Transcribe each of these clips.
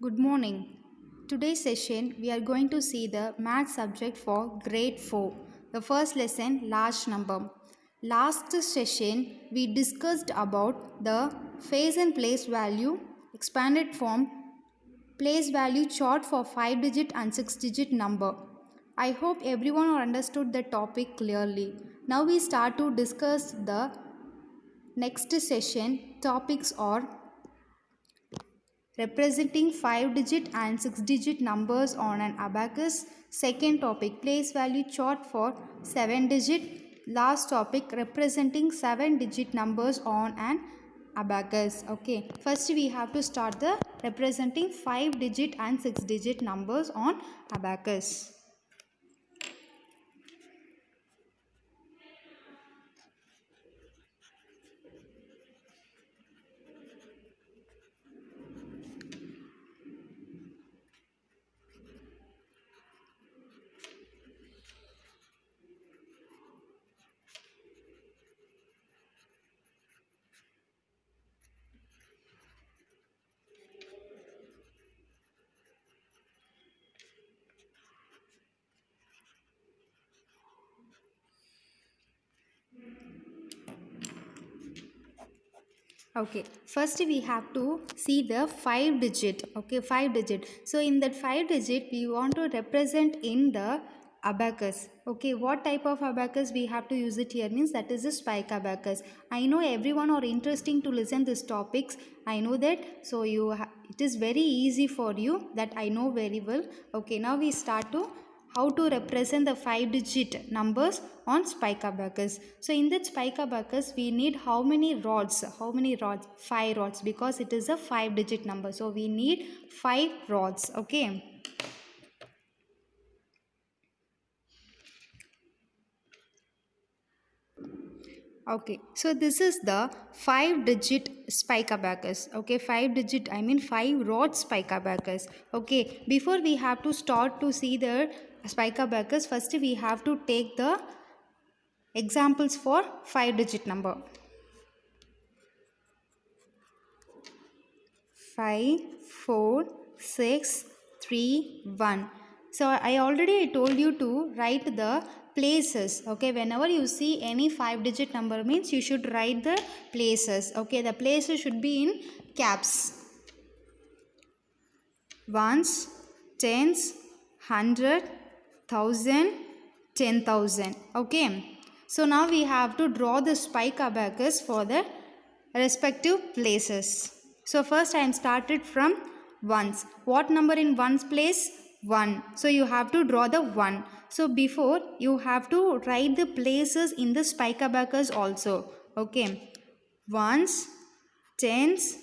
Good morning. Today's session we are going to see the math subject for grade 4. The first lesson, large number. Last session we discussed about the phase and place value expanded form place value chart for 5 digit and 6 digit number. I hope everyone understood the topic clearly. Now we start to discuss the next session. Topics are representing 5 digit and 6 digit numbers on an abacus. Second topic, place value chart for 7 digit. Last topic, representing 7 digit numbers on an abacus. Okay, first we have to start the representing 5 digit and 6 digit numbers on abacus. Okay, first we have to see the 5 digit. Okay, 5 digit. So in that 5 digit we want to represent in the abacus. Okay, what type of abacus we have to use it here means that is a spike abacus. I know everyone are interesting to listen these topics. I know that. So it is very easy for you, that I know very well. Okay, now we start to how to represent the 5 digit numbers on spike abacus. So in that spike abacus we need how many rods? 5 rods, because it is a 5 digit number. So we need 5 rods. Okay. Okay, so this is the 5 digit spike abacus. Okay, 5 rod spike abacus. Okay, before we have to start to see the spike abacus, first we have to take the examples for 5 digit number. 5, 4, 6, 3, 1. So I already told you to write the places. Okay, whenever you see any 5 digit number means you should write the places. Okay, the places should be in caps. Ones, tens, 100, 1000, 10,000. Okay, so now we have to draw the spike abacus for the respective places. So first I am started from ones. What number in ones place? 1. So you have to draw the 1. So before you have to write the places in the spike abacus also. Okay. Ones, tens,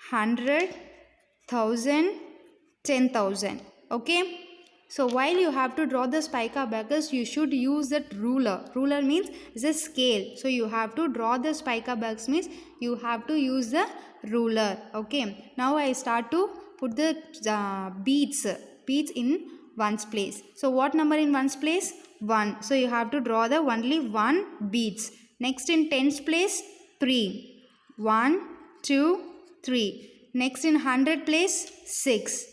100, 1000, 10,000. Okay. So while you have to draw the spike abacus, you should use that ruler. Ruler means is a scale. So you have to draw the spike abacus means you have to use the ruler. Okay. Now I start to put the beads in ones place. So what number in ones place? 1. So you have to draw the only 1 beads. Next in tens place 3. 1, 2, 3. Next in 100 place 6.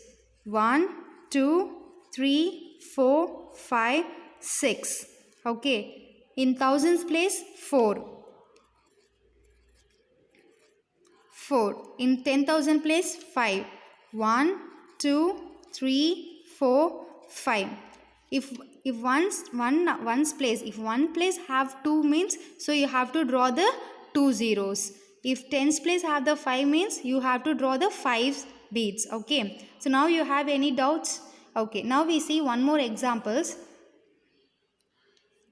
1, 2, 3, 4, 5, 6. Okay. In thousands place 4. 4. In 10,000 place 5. 1, 2, 3, 4, 5. If one place have 2 means, so you have to draw the 2 zeros. If tens place have the 5 means you have to draw the 5 beads. Okay. So now you have any doubts? Okay. Now we see one more examples.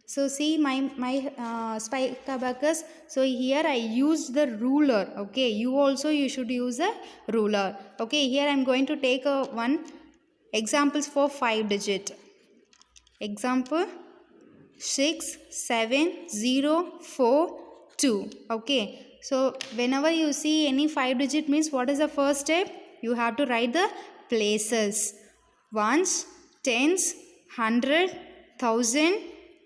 So see my spike abacus. So here I used the ruler. Okay, you should use a ruler. Okay, here I am going to take one examples for 5 digit. Example 6, 7, 0, 4, 2. Okay, so whenever you see any 5 digit means what is the first step? You have to write the places. Ones, tens, 100, 1000,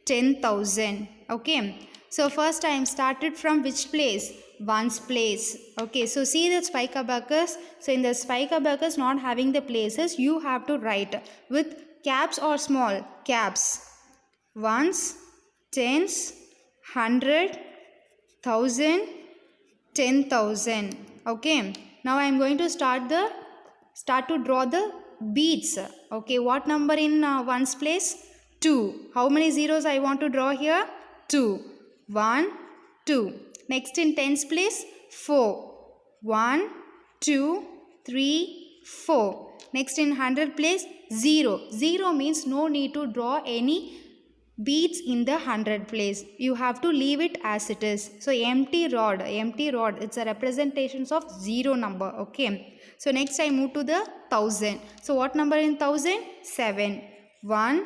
10,000. Okay, so first I am started from which place? ones place. Okay, so see the spike abacus. So in the spike abacus not having the places, you have to write with caps or small caps. Ones, tens, 100, 1000, 10,000. Okay, now I am going to start to draw the beads. Okay, what number in ones place? 2. How many zeros I want to draw here? 2. 1, 2. Next in tens place? 4. 1, 2, 3, 4. Next in 100 place? 0. 0 means no need to draw any beads in the 100 place. You have to leave it as it is. So empty rod, it's a representation of 0 number. Okay, so next I move to the 1000. So what number in 1000? 7. 1,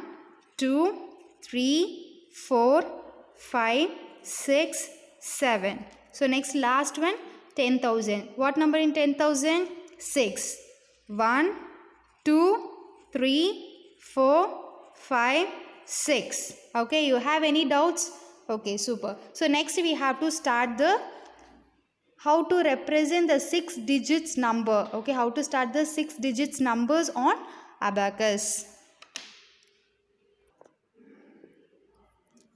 2, 3, 4, 5, 6, 7. So next last one, 10,000. What number in 10,000? 6. 1, 2, 3, 4, 5, 6. Okay, you have any doubts? Okay, super. So next we have to start the how to represent the 6 digits number. Okay, how to start the 6 digits numbers on abacus.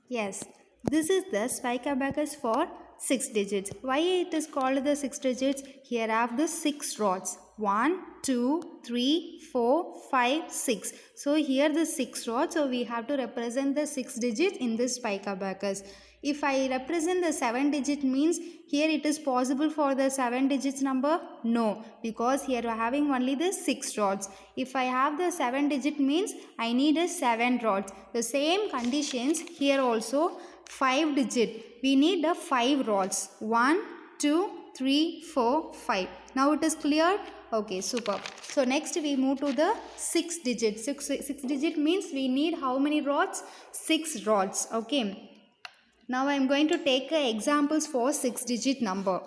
Yes, this is the spike abacus for 6 digits. Why it is called the 6 digits? Here have the 6 rods. 1, 2, 3, 4, 5, 6. So here the 6 rods. So we have to represent the 6 digits in this spike abacus. If I represent the 7 digit means here it is possible for the 7 digits number? No, because here we are having only the 6 rods. If I have the 7 digit means I need a 7 rods. The same conditions here also 5 digit. We need a 5 rods. 1, 2, 3, 4, 5. Now it is clear? Okay, super. So next we move to the 6 digit. 6 digit means we need how many rods? 6 rods. Okay. Now I am going to take examples for 6 digit number.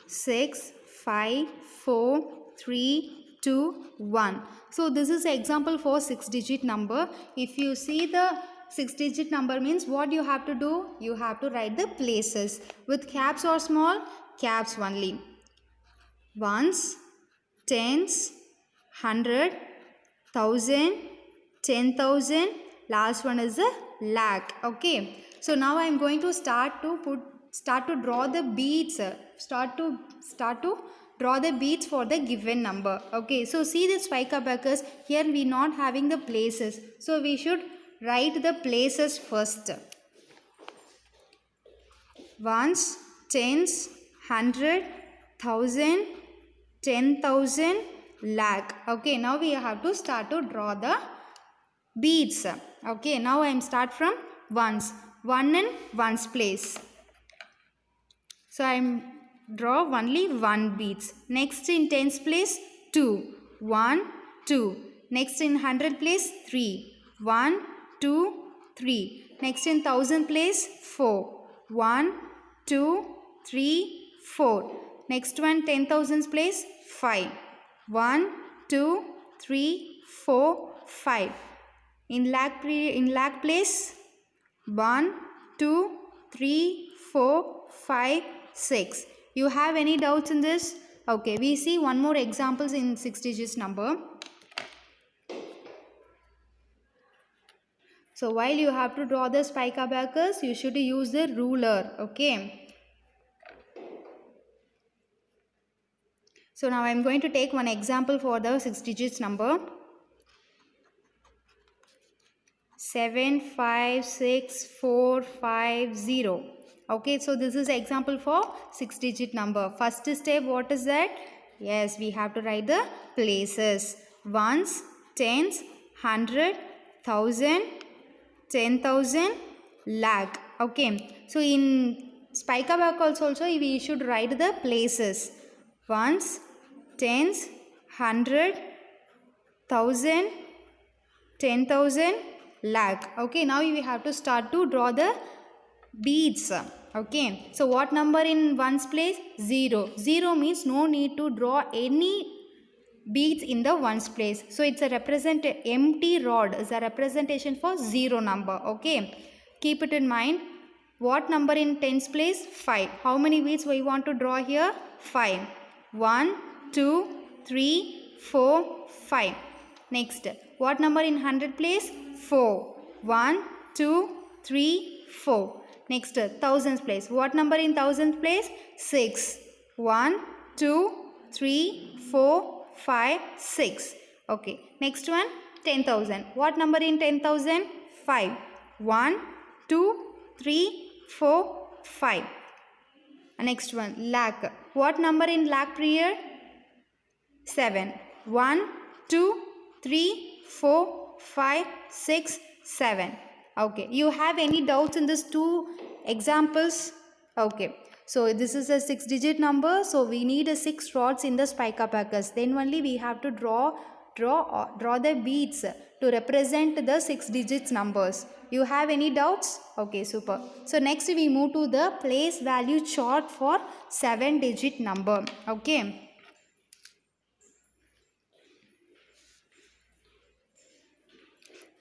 Six, 5, 4, 3, 2, 1. So this is example for 6 digit number. If you see the 6 digit number means what you have to do? You have to write the places with caps or small? Caps only. Ones, tens, 100, 1000, 10,000. Last one is a lakh. Okay. So now I am going to start to draw the beads. Start to draw the beads for the given number. Okay. So see the spike abacus. Here we not having the places. So we should write the places first. Ones, tens, 100, 1000, 10,000, lakh. Okay, now we have to start to draw the beads. Okay, now I am start from ones. 1 in ones place. So I am draw only 1 beads. Next in tens place 2. 1, 2. Next in 100 place 3. 1, 2, 3. Next in 1000 place 4. 1, 2, 3, 4. Next one 10,000 place 5. 1, 2, 3, 4, 5. In lakh place 1, 2, 3, 4, 5, 6. You have any doubts in this? Okay, we see one more examples in 6 digits number. So while you have to draw the spike abacus, you should use the ruler. Okay. So now I am going to take one example for the 6 digits number. 7, 5, 6, 4, 5, 0. Okay, so this is example for 6 digit number. First step, what is that? Yes, we have to write the places. Ones, tens, 100, 1000, 10,000, lakh. Okay, so in spike abacus also we should write the places. Ones, tens, 100, 1000, 10,000, lakh. Okay, now we have to start to draw the beads. Okay, so what number in ones place? 0. 0 means no need to draw any beads in the ones place. So it's a empty rod is a representation for 0 number. Okay, keep it in mind. What number in tens place? 5. How many beads we want to draw here? 5. 1, 2, 3, 4, 5. Next, what number in hundred place? 4. 1, 2, 3, 4. Next, thousands place. What number in thousands place? 6. 1, 2, 3, 4, 5, 6. Okay. Next one, 10,000. What number in 10,000? 5. 1, 2, 3, 4, 5. Next one, lakh. What number in lakh period? 7. 1, 2, 3, 4, 5, 6, 7. Okay. You have any doubts in these two examples? Okay. So this is a 6-digit number. So we need a 6 rods in the spike abacus. Then only we have to draw the beads to represent the 6 digits numbers. You have any doubts? Okay, super. So next we move to the place value chart for 7-digit number. Okay.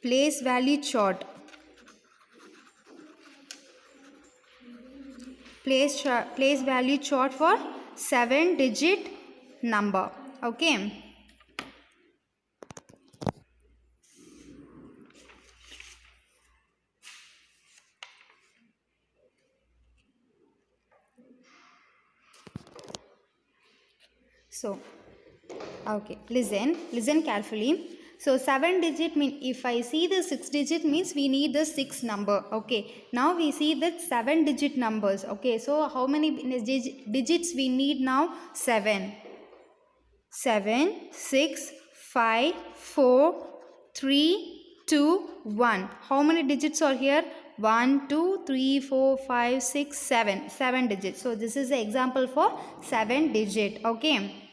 Place value chart. Place value chart for 7-digit number. Okay. So, okay, listen carefully. So 7-digit mean, if I see the 6-digit means we need the 6 number. Okay, now we see the 7-digit numbers. Okay, so how many digits we need now? 7. 7, 6, 5, 4, 3, 2, 1. How many digits are here? 1, 2, 3, 4, 5, 6, 7. 7 digits. So this is the example for 7-digit. Okay.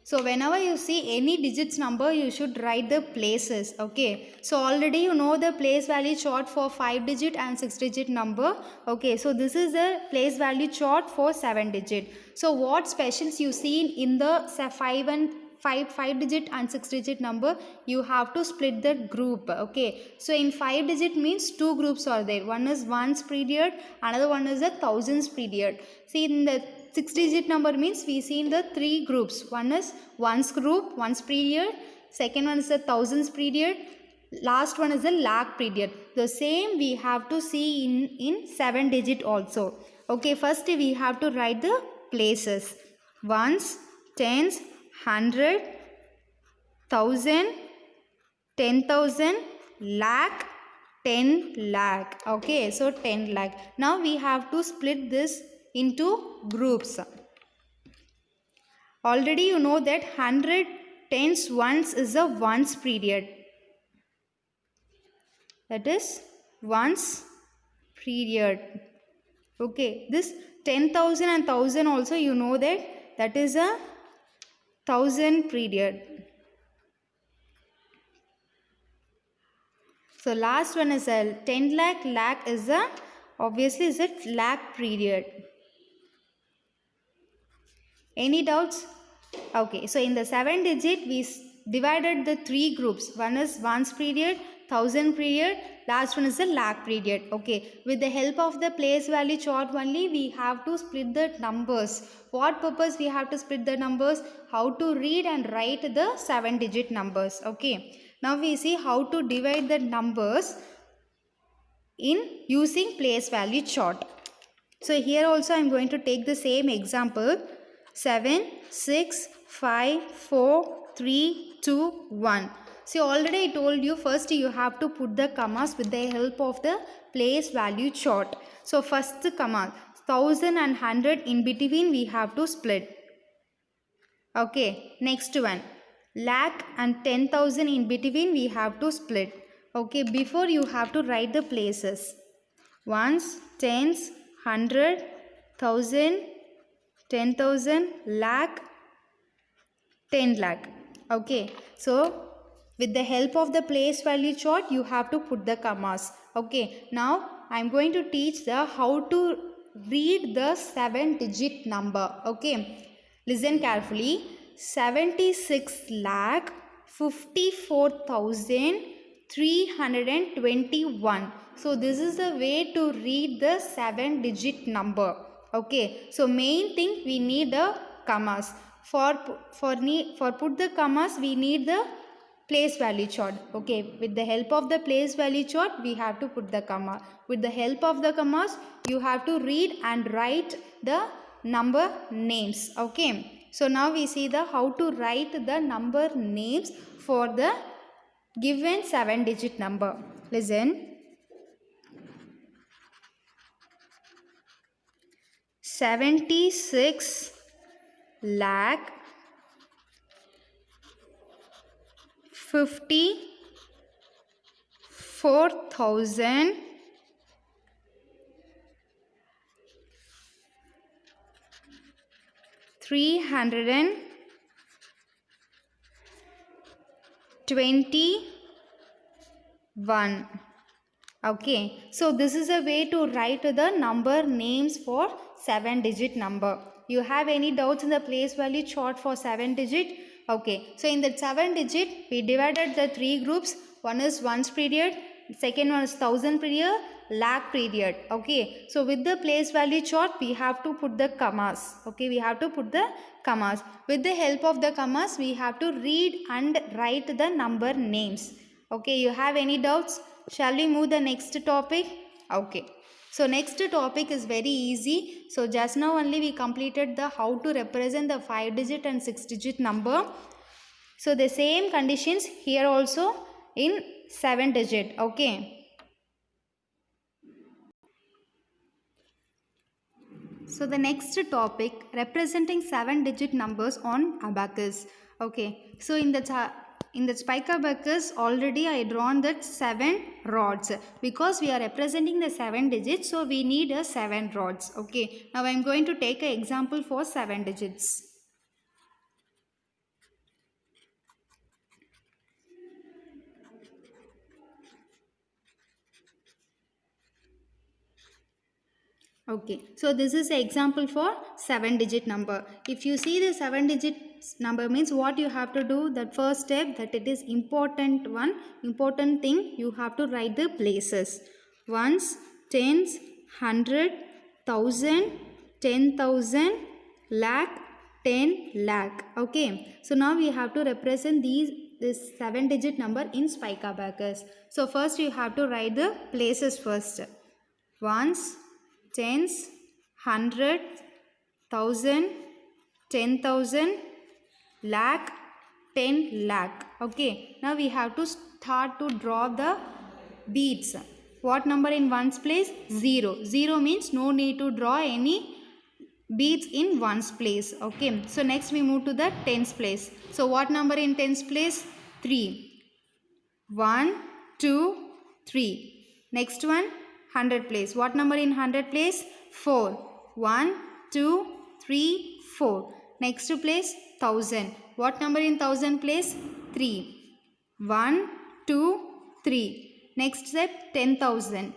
So whenever you see any digits number, you should write the places. Okay. So already you know the place value chart for 5-digit and 6-digit number. Okay. So this is the place value chart for 7-digit. So what specials you see in the 5-digit and 6-digit number? You have to split the group. Okay. So in 5-digit means 2 groups are there. One is ones period, another one is a thousands period. See, in the 6-digit number means we see in the 3 groups. One is ones group, ones period. Second one is the thousands period. Last one is the lakh period. The same we have to see in 7-digit also. Okay, first we have to write the places. Ones, tens, 100, 1000, 10,000, lakh, 10 lakh. Okay, so 10 lakh. Now we have to split this into groups. Already you know that 100 tens ones is a ones period. That is ones period. Okay, this 10,000 and 1,000 also you know that is a 1,000 period. So last one is a 10 lakh. Lakh is a obviously is a lakh period. Any doubts? Okay, so in the 7-digit we divided the 3 groups. One is ones period, 1,000 period, last one is the lakh period. Okay, with the help of the place value chart only we have to split the numbers. What purpose we have to split the numbers? How to read and write the 7-digit numbers. Okay, now we see how to divide the numbers in using place value chart. So here also I am going to take the same example. 7, 6, 5, 4, 3, 2, 1. See, already I told you first you have to put the commas with the help of the place value chart. So first comma 1,000 and 100 in between we have to split. Okay, next one lakh and 10,000 in between we have to split. Okay, before you have to write the places. Ones, tens, 100, 1,000, 10,000, lakh, 10 lakh. Okay, so with the help of the place value chart you have to put the commas. Okay, now I am going to teach the how to read the 7-digit number. Okay, listen carefully. 76 lakh 54,321. So this is the way to read the 7-digit number. Okay, so main thing we need the commas. For put the commas we need the place value chart. Okay, with the help of the place value chart we have to put the comma. With the help of the commas you have to read and write the number names. Okay, so now we see the how to write the number names for the given 7-digit number. Listen. 76 lakh 54,000 321. Okay, so this is a way to write the number names for 7-digit number. You have any doubts in the place value chart for 7-digit? Okay, so in the 7-digit we divided the 3 groups. One is ones period, second one is thousand period, lakh period. Okay, so with the place value chart we have to put the commas. Okay, we have to put the commas. With the help of the commas we have to read and write the number names. Okay, you have any doubts? Shall we move the next topic? Okay. So next topic is very easy. So just now only we completed the how to represent the 5-digit and 6-digit number. So the same conditions here also in 7-digit. Okay. So the next topic representing 7-digit numbers on abacus. Okay. So in the spike abacus already I drawn that 7 rods because we are representing the 7 digits, so we need a 7 rods. Okay, now I am going to take an example for 7 digits. Okay, so this is an example for 7-digit number. If you see the 7-digit number means what you have to do, that first step, that it is important thing, you have to write the places. Ones, tens, 100, 1000, 10,000, lakh, 10 lakh. Okay, so now we have to represent this 7-digit number in spike abacus. So first you have to write the places first. Ones, tens, 100, 1000, 10,000, lakh, 10 lakh. Okay, now we have to start to draw the beads. What number in ones place? 0. 0 means no need to draw any beads in ones place. Okay, so next we move to the tens place. So what number in tens place? 3. 1, 2, 3. Next one, 100 place. What number in 100 place? 4. 1, 2, 3, 4. Next place, 1000. What number in 1000 place? 3. 1, 2, 3. Next step, 10,000.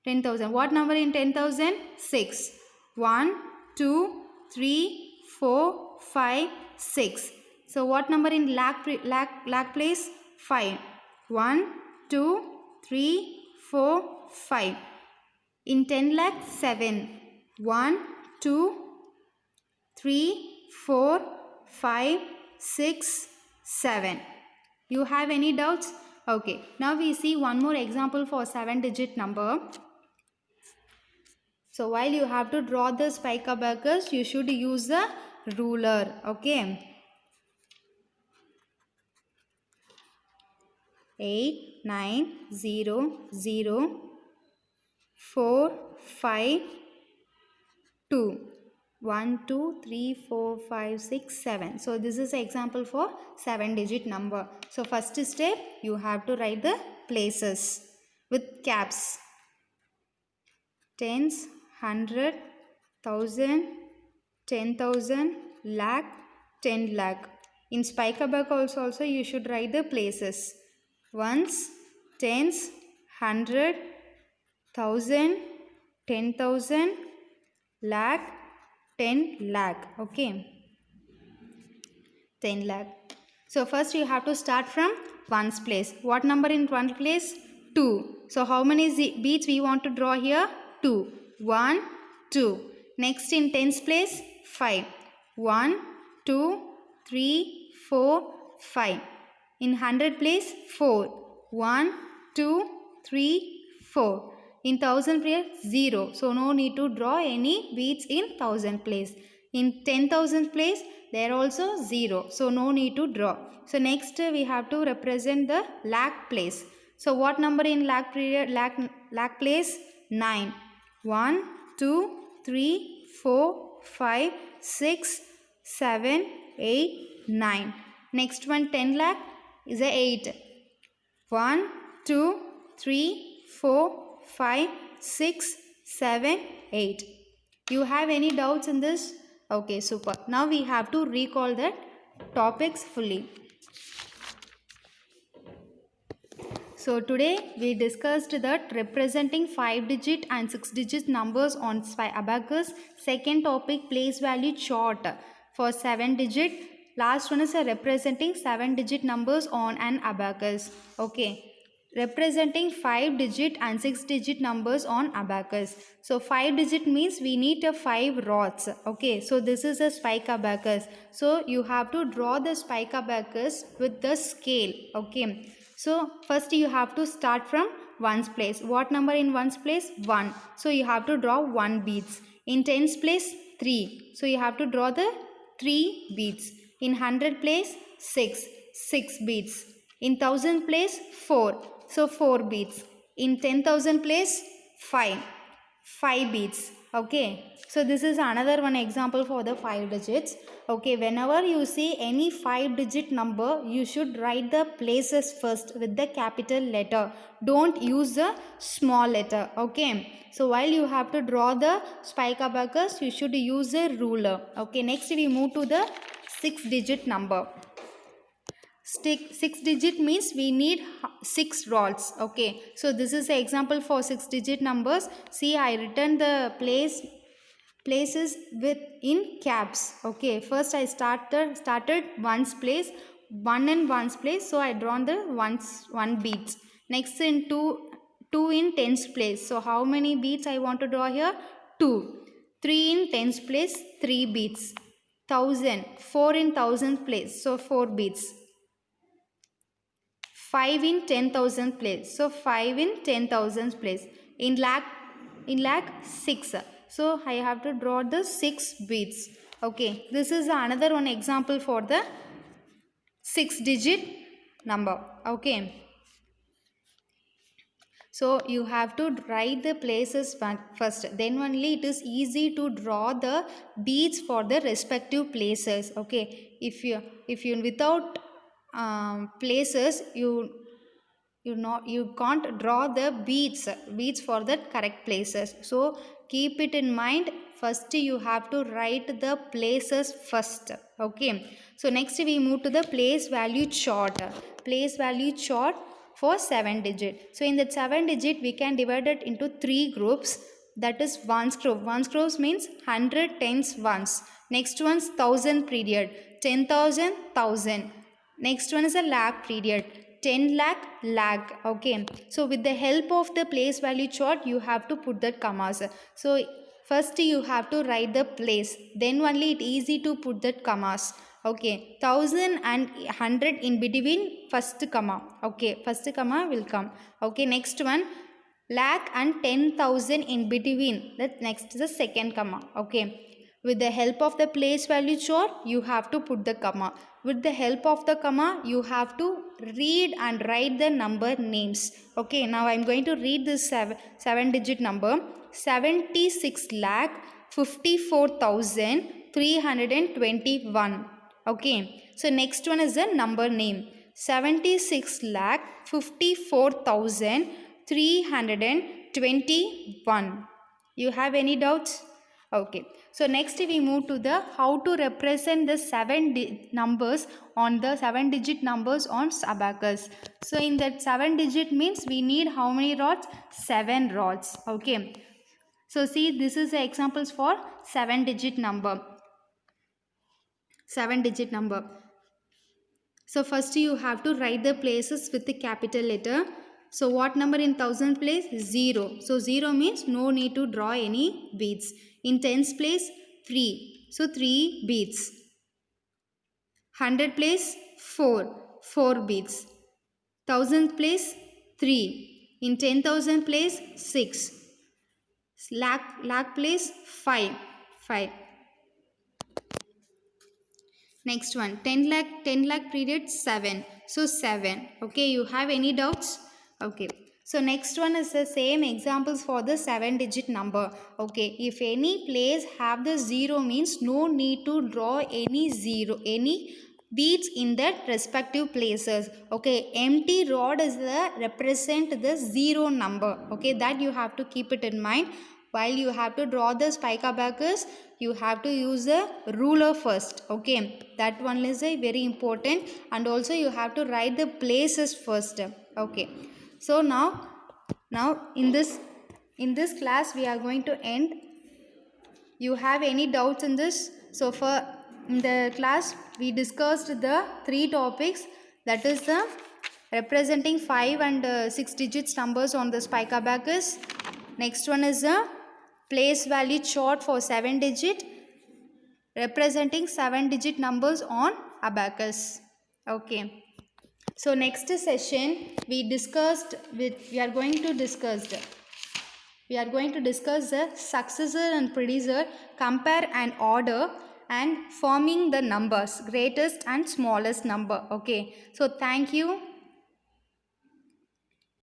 10,000. What number in 10,000? 6. 1, 2, 3, 4, 5, 6. So what number in lakh place? 5. 1, 2, 3, 4, 5. In 10 lakh, 7. 1, 2, 3, 4, 5, 6, 7. You have any doubts? Okay. Now we see one more example for 7-digit number. So while you have to draw the spike abacus, you should use the ruler. Okay. 8, 9, 0, 0, 4, 5, 2. 1, 2, 3, 4, 5, 6, 7. So this is an example for 7-digit number. So first step, you have to write the places with caps. Tens, 100, 1000, 10,000, lakh, 10 lakh. In spike abacus also you should write the places. Ones, tens, 100, 1000, 10,000, lakh, 10 lakh. Okay. 10 lakh. So first you have to start from ones place. What number in one place? 2. So how many beads we want to draw here? 2. 1, 2. Next in tens place? 5. 1, 2, 3, 4, 5. In hundred place? 4. 1, 2, 3, 4. In thousand place? 0. So no need to draw any beads in thousand place. In 10,000 place? There also 0. So no need to draw. So next we have to represent the lakh place. So what number in lakh place? 9. 1, 2, 3, 4, 5, 6, 7, 8, 9. Next one 10 lakh is a 8. 1, 2, 3, 4, 5, 6, 7, 8. You have any doubts in this? Okay, super. Now we have to recall the topics fully. So today we discussed that representing 5-digit and 6-digit numbers on abacus. Second topic, place value chart for 7-digit. Last one is representing 7-digit numbers on an abacus. Okay. Representing 5-digit and 6-digit numbers on abacus. So 5-digit means we need a 5 rods. Okay, so this is a spike abacus. So you have to draw the spike abacus with the scale. Okay, so first you have to start from ones place. What number in ones place? 1. So you have to draw 1 beads. In tens place? 3. So you have to draw the 3 beads. In hundred place? 6 beads. In thousand place? 4. So 4 beads. In 10,000 place? 5 beads. Okay. So this is another one example for the 5 digits. Okay. Whenever you see any 5-digit number, you should write the places first with the capital letter. Don't use the small letter. Okay. So while you have to draw the spike abacus, you should use a ruler. Okay. Next we move to the 6-digit number. 6-digit means we need 6 rods. Okay, so this is an example for 6-digit numbers. See, I written the places with in caps. Okay, first I started ones place, 1 in ones place, so I drawn the 1 beads. Next in 2 in tens place. So how many beads I want to draw here? 2. 3 in tens place, 3 beads. 1000, 4 in thousand place, so 4 beads. 5 in 10,000 place. So 5 in 10,000 place. In lakh 6. So I have to draw the 6 beads. Okay. This is another one example for the 6-digit number. Okay. So you have to write the places first. Then only it is easy to draw the beads for the respective places. Okay. If you without places you can't draw the beads for the correct places. So keep it in mind, first you have to write the places first. Okay, so next we move to the place value chart for 7-digit. So in that 7-digit we can divide it into 3 groups. That is ones group. Ones groups means 100 tens ones. Next one's 1000 period, 10,000 1000. Next one is a lakh period, 10 lakh. Okay, so with the help of the place value chart you have to put that commas. So first you have to write the place, then only it easy to put that commas. Okay, 1000 and 100 in between first comma. Okay, first comma will come. Okay, next one lakh and 10,000 in between, that next is the second comma. Okay, with the help of the place value chart you have to put the comma. With the help of the comma you have to read and write the number names. Okay, now I am going to read this 7-digit number. 76 lakh 54,321. Okay, so next one is the number name. 76 lakh 54,321. You have any doubts? Okay, so next we move to the how to represent the 7 numbers on the 7-digit numbers on abacus. So in that 7-digit means we need how many rods? 7 rods. Okay, so see, this is the examples for 7-digit number. 7-digit number. So first you have to write the places with the capital letter. So what number in thousand place? 0. So 0 means no need to draw any beads. In tens place 3. So 3 beads. 100 place 4. 4 beads. Thousandth place 3. In 10,000 place 6. Lakh place 5. 5. Next one, 10 lakh period 7. So 7. Okay, you have any doubts? Okay. So next one is the same examples for the 7 digit number. Okay, if any place have the 0 means no need to draw any beads in that respective places. Okay, empty rod is the represent the 0 number. Okay, that you have to keep it in mind. While you have to draw the spike abacus, you have to use a ruler first. Okay, that one is a very important, and also you have to write the places first. Okay, so now in this class we are going to end. You have any doubts in this? So for in the class we discussed the 3 topics, that is the representing 5 and 6 digits numbers on the spike abacus. Next one is the place value chart for 7 digit, representing 7 digit numbers on abacus. Okay. So next session we are going to discuss the successor and predecessor, compare and order, and forming the numbers, greatest and smallest number. Okay. So thank you.